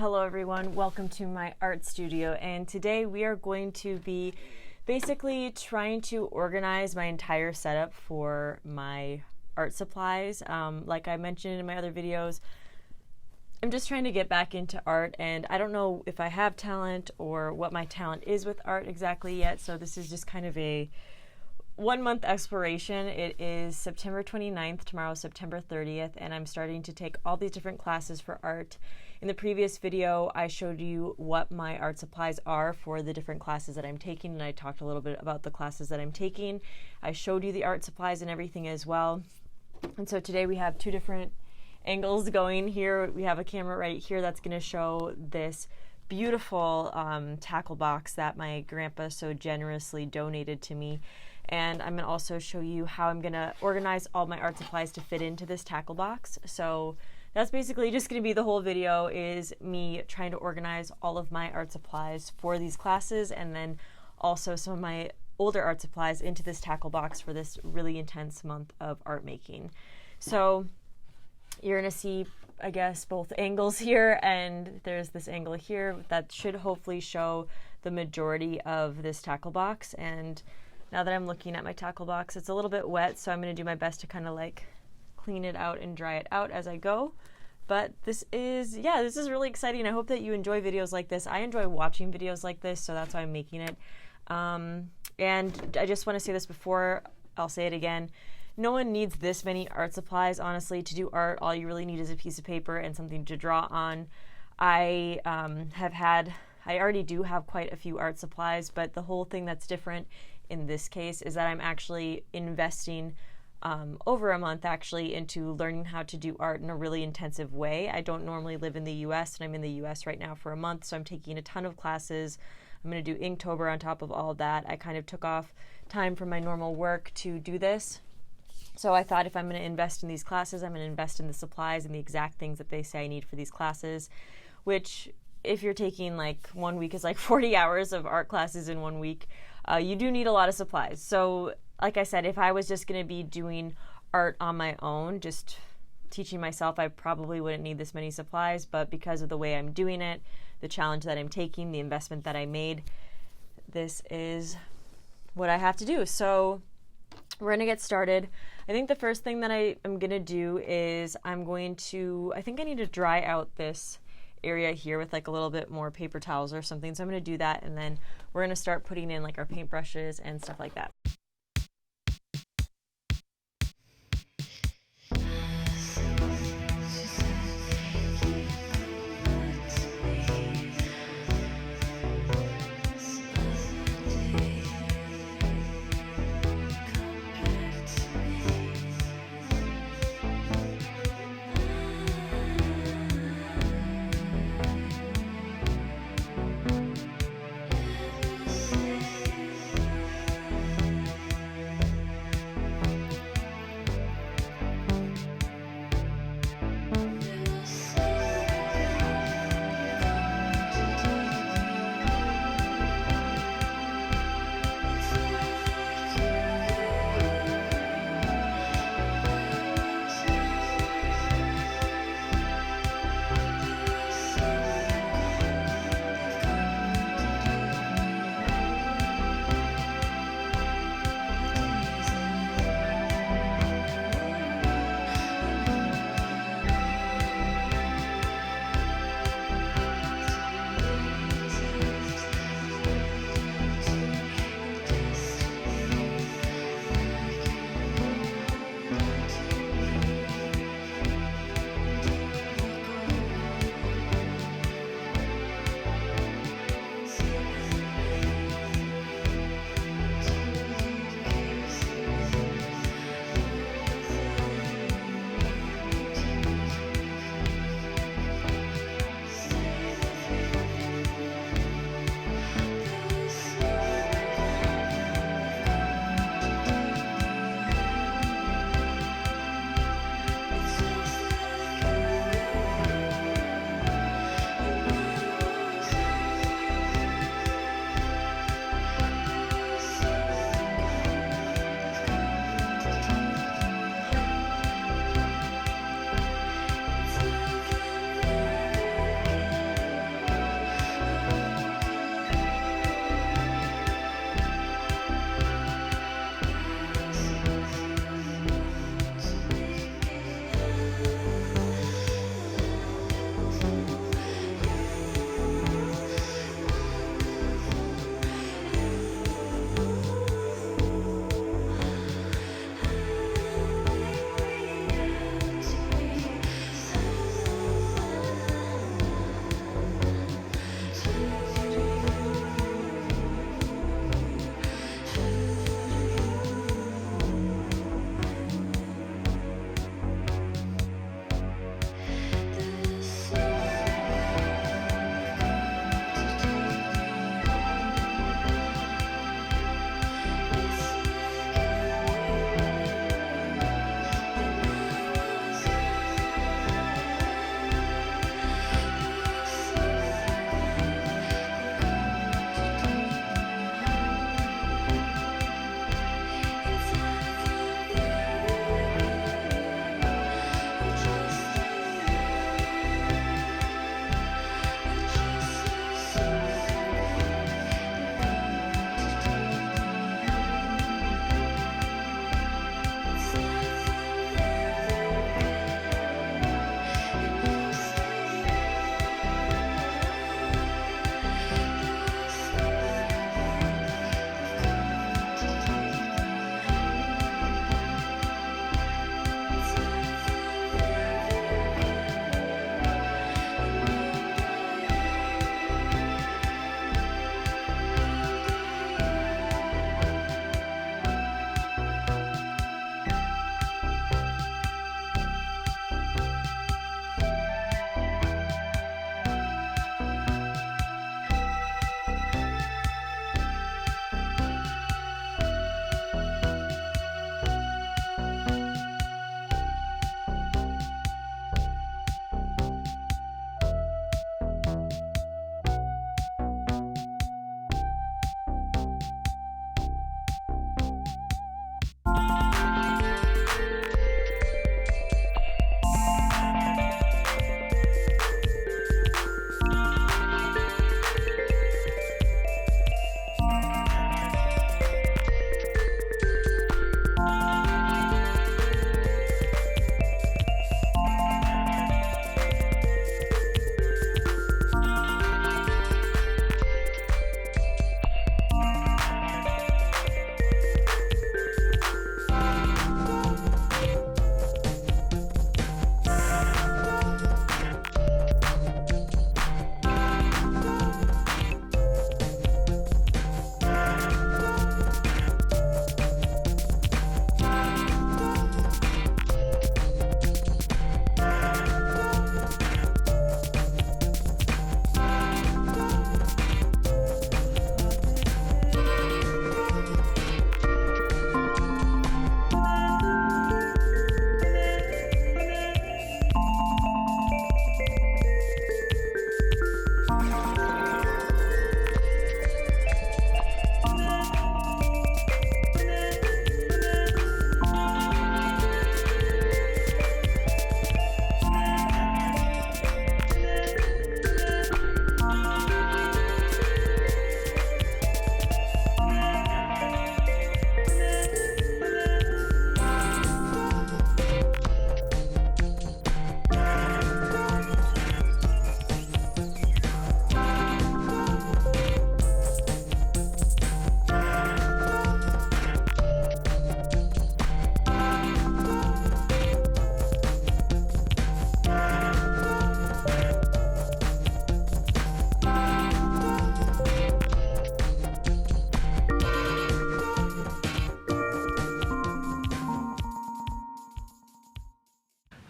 Hello everyone, welcome to my art studio, and today we are going to be basically trying to organize my entire setup for my art supplies. Like I mentioned in my other videos, I'm just trying to get back into art, and I don't know if I have talent or what my talent is with art exactly yet, so this is just kind of a 1 month exploration. It is September 29th, tomorrow September 30th, and I'm starting to take all these different classes for art. In the previous video, I showed you what my art supplies are for the different classes that I'm taking, and I talked a little bit about the classes that I'm taking. I showed you the art supplies and everything as well. And so today we have two different angles going here. We have a camera right here that's going to show this beautiful tackle box that my grandpa so generously donated to me. And I'm going to also show you how I'm going to organize all my art supplies to fit into this tackle box. So that's basically just going to be the whole video, is me trying to organize all of my art supplies for these classes, and then also some of my older art supplies into this tackle box for this really intense month of art making. So you're going to see, I guess, both angles here, and there's this angle here that should hopefully show the majority of this tackle box. And now that I'm looking at my tackle box, it's a little bit wet, so I'm going to do my best to kind of like clean it out and dry it out as I go. But this is really exciting. I hope that you enjoy videos like this. I enjoy watching videos like this, so that's why I'm making it. And I just want to say this before, I'll say it again. No one needs this many art supplies, honestly, to do art. All you really need is a piece of paper and something to draw on. I already do have quite a few art supplies, but the whole thing that's different in this case is that I'm actually investing over a month actually into learning how to do art in a really intensive way. I don't normally live in the US, and I'm in the US right now for a month, so I'm taking a ton of classes. I'm going to do Inktober on top of all of that. I kind of took off time from my normal work to do this. So I thought if I'm going to invest in these classes, I'm going to invest in the supplies and the exact things that they say I need for these classes, which if you're taking like 1 week is like 40 hours of art classes in 1 week, you do need a lot of supplies. So like I said, if I was just going to be doing art on my own, just teaching myself, I probably wouldn't need this many supplies. But because of the way I'm doing it, the challenge that I'm taking, the investment that I made, this is what I have to do. So we're going to get started. I think the first thing that I am going to do is I think I need to dry out this area here with like a little bit more paper towels or something. So I'm going to do that, and then we're going to start putting in like our paintbrushes and stuff like that.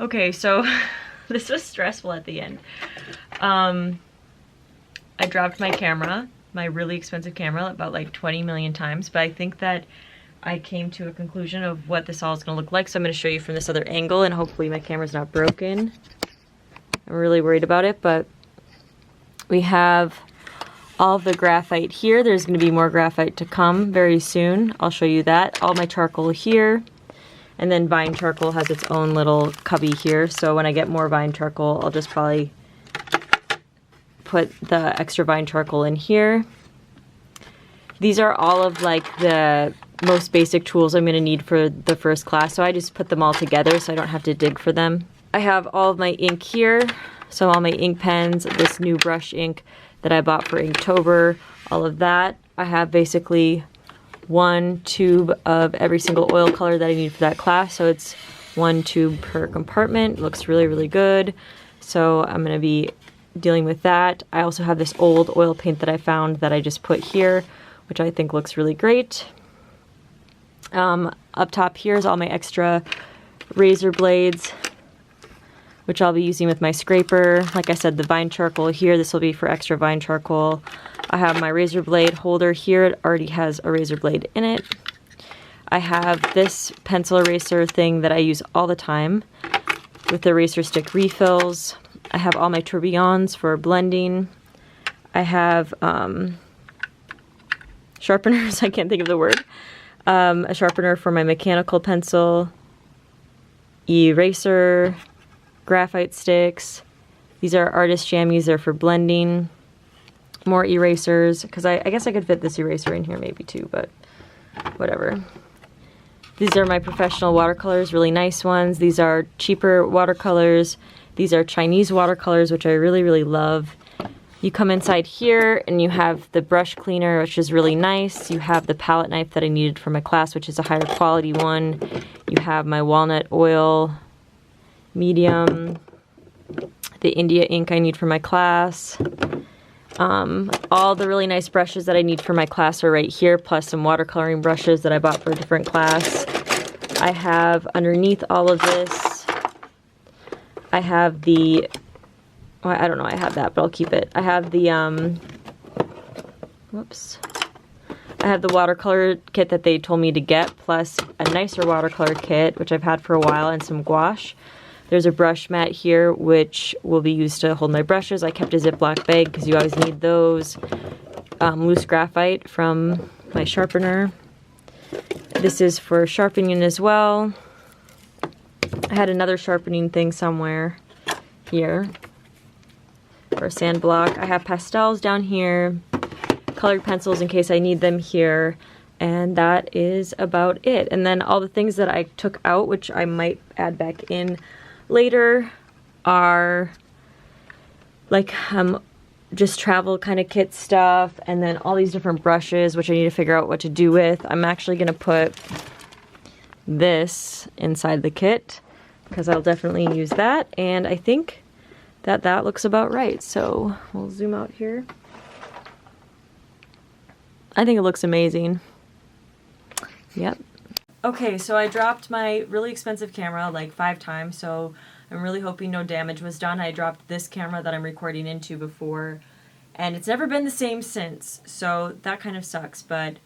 Okay, so this was stressful at the end. I dropped my camera, my really expensive camera, about like 20 million times, but I think that I came to a conclusion of what this all is going to look like, so I'm going to show you from this other angle, and hopefully my camera's not broken. I'm really worried about it, but we have all of the graphite here. There's going to be more graphite to come very soon. I'll show you that. All my charcoal here. And then vine charcoal has its own little cubby here, so when I get more vine charcoal, I'll just probably put the extra vine charcoal in here. These are all of like the most basic tools I'm going to need for the first class, so I just put them all together so I don't have to dig for them. I have all of my ink here, so all my ink pens, this new brush ink that I bought for Inktober, all of that. I have basically one tube of every single oil color that I need for that class, so it's one tube per compartment. It looks really, really good, so I'm going to be dealing with that. I also have this old oil paint that I found that I just put here, which I think looks really great. Up top here is all my extra razor blades, which I'll be using with my scraper. Like I said, the vine charcoal here, this will be for extra vine charcoal. I have my razor blade holder here. It already has a razor blade in it. I have this pencil eraser thing that I use all the time with the eraser stick refills. I have all my tourbillons for blending. I have sharpeners, I can't think of the word. A sharpener for my mechanical pencil, eraser, graphite sticks. These are artist jammies, they're for blending. More erasers, because I guess I could fit this eraser in here maybe too, but whatever. These are my professional watercolors, really nice ones. These are cheaper watercolors. These are Chinese watercolors, which I really, really love. You come inside here and you have the brush cleaner, which is really nice. You have the palette knife that I needed for my class, which is a higher quality one. You have my walnut oil medium, the India ink I need for my class. All the really nice brushes that I need for my class are right here, plus some watercoloring brushes that I bought for a different class. I have underneath all of this, I have the, well, I don't know I have that, but I'll keep it. I have the, whoops. I have the watercolor kit that they told me to get, plus a nicer watercolor kit, which I've had for a while, and some gouache. There's a brush mat here, which will be used to hold my brushes. I kept a Ziploc bag because you always need those. Loose graphite from my sharpener. This is for sharpening as well. I had another sharpening thing somewhere here for a sand block. I have pastels down here, colored pencils in case I need them here, and that is about it. And then all the things that I took out, which I might add back in later, are like just travel kind of kit stuff, and then all these different brushes, which I need to figure out what to do with. I'm actually going to put this inside the kit because I'll definitely use that, and I think that that looks about right. So we'll zoom out here. I think it looks amazing. Yep. Okay, so I dropped my really expensive camera like 5 times, so I'm really hoping no damage was done. I dropped this camera that I'm recording into before, and it's never been the same since, so that kind of sucks, but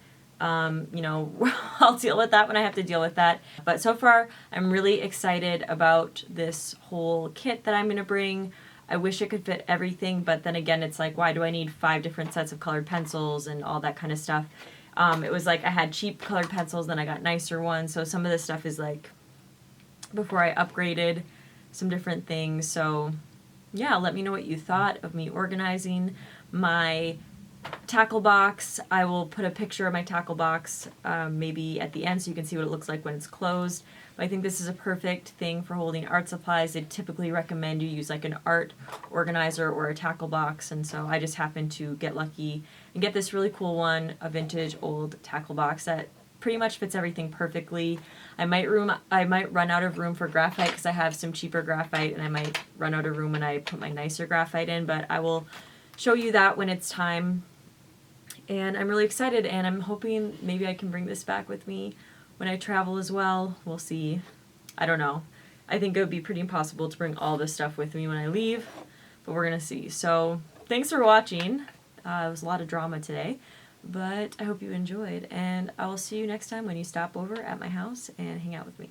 you know, I'll deal with that when I have to deal with that. But so far, I'm really excited about this whole kit that I'm going to bring. I wish it could fit everything, but then again, it's like, why do I need 5 different sets of colored pencils and all that kind of stuff? It was like I had cheap colored pencils, then I got nicer ones, so some of this stuff is like before I upgraded some different things. So yeah, let me know what you thought of me organizing my tackle box. I will put a picture of my tackle box maybe at the end so you can see what it looks like when it's closed. But I think this is a perfect thing for holding art supplies. They typically recommend you use like an art organizer or a tackle box, and so I just happened to get lucky and get this really cool one, a vintage old tackle box that pretty much fits everything perfectly. I might run out of room for graphite because I have some cheaper graphite, and I might run out of room when I put my nicer graphite in, but I will show you that when it's time. And I'm really excited, and I'm hoping maybe I can bring this back with me when I travel as well. We'll see. I don't know. I think it would be pretty impossible to bring all this stuff with me when I leave, but we're going to see. So thanks for watching. It was a lot of drama today, but I hope you enjoyed, and I will see you next time when you stop over at my house and hang out with me.